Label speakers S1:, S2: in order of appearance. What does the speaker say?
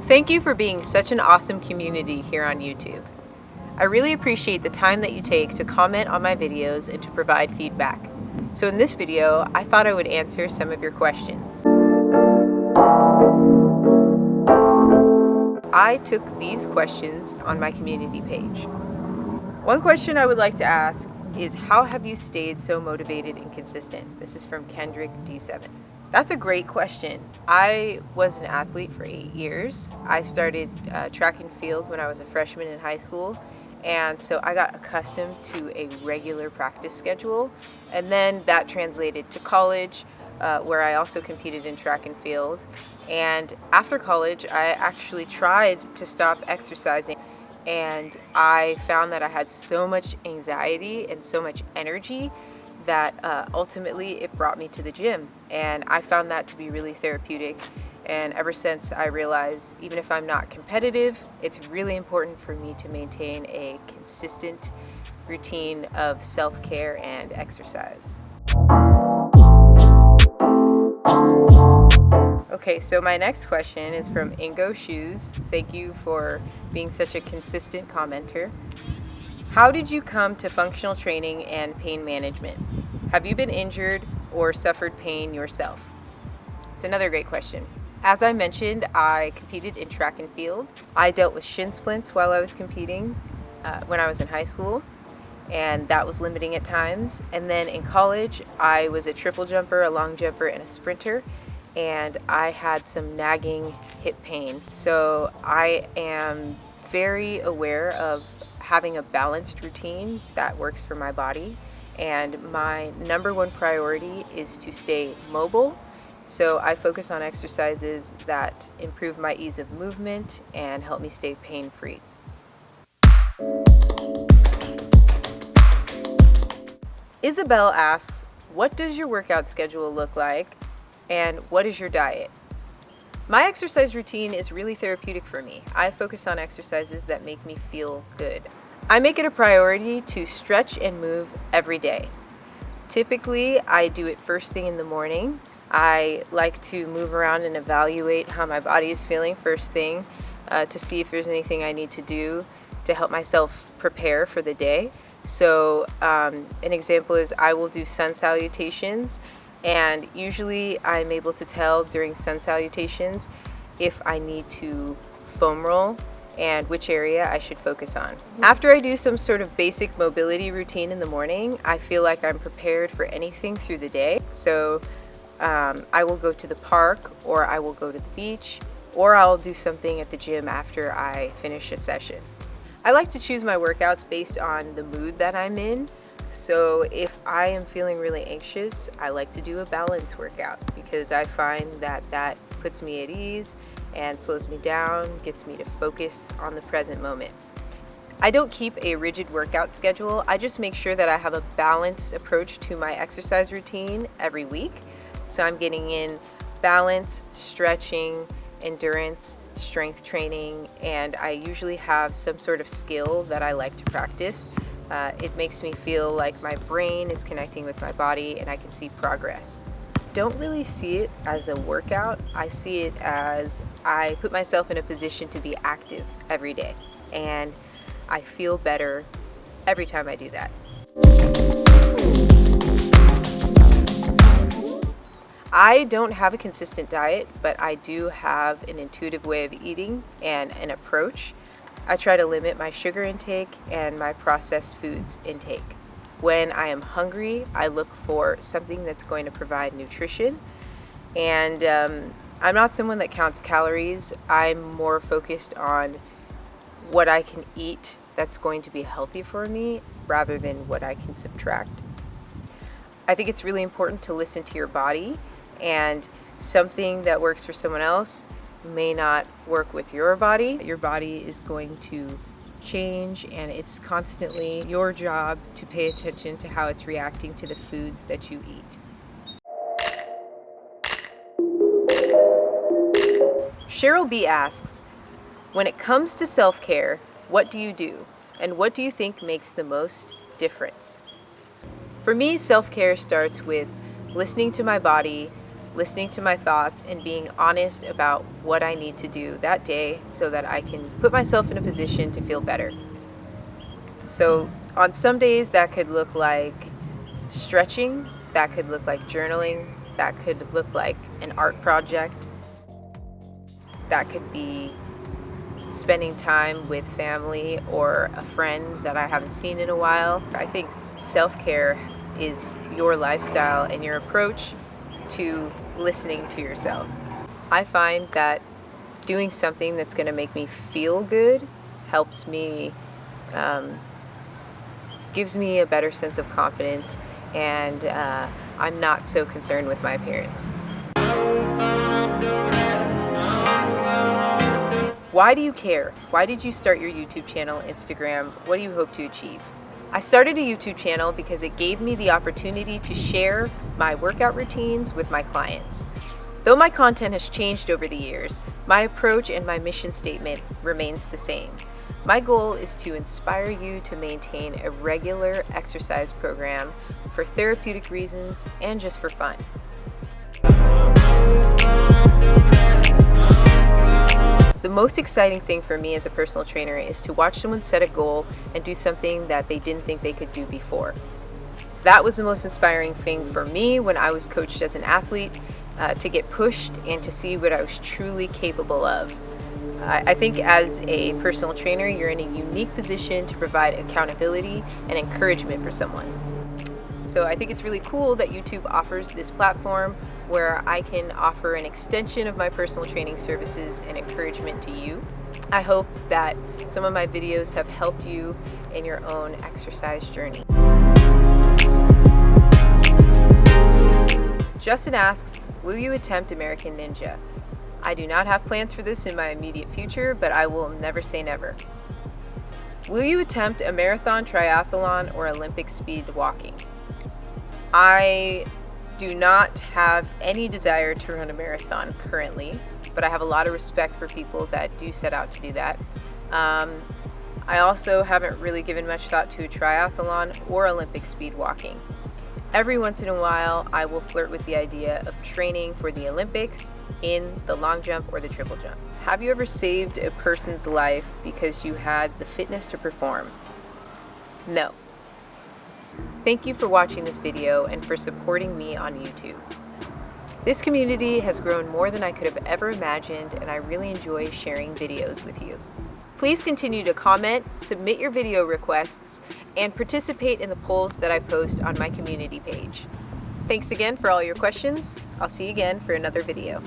S1: Thank you for being such an awesome community here on YouTube. I really appreciate the time that you take to comment on my videos and to provide feedback. So in this video, I thought I would answer some of your questions. I took these questions on my community page. One question I would like to ask is, how have you stayed so motivated and consistent? This is from Kendrick D7. That's a great question. I was an athlete for 8 years. I started track and field when I was a freshman in high school, and so I got accustomed to a regular practice schedule, and then that translated to college, where I also competed in track and field. And after college, I actually tried to stop exercising, and I found that I had so much anxiety and so much energy that ultimately it brought me to the gym, and I found that to be really therapeutic. And ever since, I realized even if I'm not competitive, it's really important for me to maintain a consistent routine of self-care and exercise. Okay, so my next question is from Ingo Shoes. Thank you for being such a consistent commenter. How did you come to functional training and pain management? Have you been injured or suffered pain yourself? It's another great question. As I mentioned, I competed in track and field. I dealt with shin splints while I was competing when I was in high school, and that was limiting at times. And then in college, I was a triple jumper, a long jumper, and a sprinter, and I had some nagging hip pain. So I am very aware of having a balanced routine that works for my body, and my number one priority is to stay mobile. So I focus on exercises that improve my ease of movement and help me stay pain-free. Isabel asks, what does your workout schedule look like, and what is your diet? My exercise routine is really therapeutic for me. I focus on exercises that make me feel good. I make it a priority to stretch and move every day. Typically, I do it first thing in the morning. I like to move around and evaluate how my body is feeling first thing to see if there's anything I need to do to help myself prepare for the day. So an example is I will do sun salutations, and usually I'm able to tell during sun salutations if I need to foam roll and which area I should focus on. After I do some sort of basic mobility routine in the morning, I feel like I'm prepared for anything through the day. So I will go to the park, or I will go to the beach, or I'll do something at the gym after I finish a session. I like to choose my workouts based on the mood that I'm in. So if I am feeling really anxious, I like to do a balance workout because I find that that puts me at ease and slows me down, gets me to focus on the present moment. I don't keep a rigid workout schedule. I just make sure that I have a balanced approach to my exercise routine every week. So I'm getting in balance, stretching, endurance, strength training, and I usually have some sort of skill that I like to practice. It makes me feel like my brain is connecting with my body and I can see progress. Don't really see it as a workout. I see it as I put myself in a position to be active every day, and I feel better every time I do that. I don't have a consistent diet, but I do have an intuitive way of eating and an approach. I try to limit my sugar intake and my processed foods intake. When I am hungry, I look for something that's going to provide nutrition. And I'm not someone that counts calories. I'm more focused on what I can eat that's going to be healthy for me rather than what I can subtract. I think it's really important to listen to your body, and something that works for someone else may not work with your body. Your body is going to change, and it's constantly your job to pay attention to how it's reacting to the foods that you eat. Cheryl B asks, when it comes to self-care, what do you do? And what do you think makes the most difference? For me, self-care starts with listening to my body, listening to my thoughts, and being honest about what I need to do that day so that I can put myself in a position to feel better. So on some days that could look like stretching, that could look like journaling, that could look like an art project, that could be spending time with family or a friend that I haven't seen in a while. I think self-care is your lifestyle and your approach to listening to yourself. I find that doing something that's going to make me feel good helps me, gives me a better sense of confidence, and I'm not so concerned with my appearance. Why do you care? Why did you start your YouTube channel, Instagram? What do you hope to achieve? I started a YouTube channel because it gave me the opportunity to share my workout routines with my clients. Though my content has changed over the years, my approach and my mission statement remains the same. My goal is to inspire you to maintain a regular exercise program for therapeutic reasons and just for fun. The most exciting thing for me as a personal trainer is to watch someone set a goal and do something that they didn't think they could do before. That was the most inspiring thing for me when I was coached as an athlete, to get pushed and to see what I was truly capable of. I think as a personal trainer, you're in a unique position to provide accountability and encouragement for someone. So I think it's really cool that YouTube offers this platform where I can offer an extension of my personal training services and encouragement to you. I hope that some of my videos have helped you in your own exercise journey. Justin asks, will you attempt American Ninja? I do not have plans for this in my immediate future, but I will never say never. Will you attempt a marathon, triathlon, or Olympic speed walking? I do not have any desire to run a marathon currently, but I have a lot of respect for people that do set out to do that. I also haven't really given much thought to a triathlon or Olympic speed walking. Every once in a while, I will flirt with the idea of training for the Olympics in the long jump or the triple jump. Have you ever saved a person's life because you had the fitness to perform? No. Thank you for watching this video and for supporting me on YouTube. This community has grown more than I could have ever imagined, and I really enjoy sharing videos with you. Please continue to comment, submit your video requests, and participate in the polls that I post on my community page. Thanks again for all your questions. I'll see you again for another video.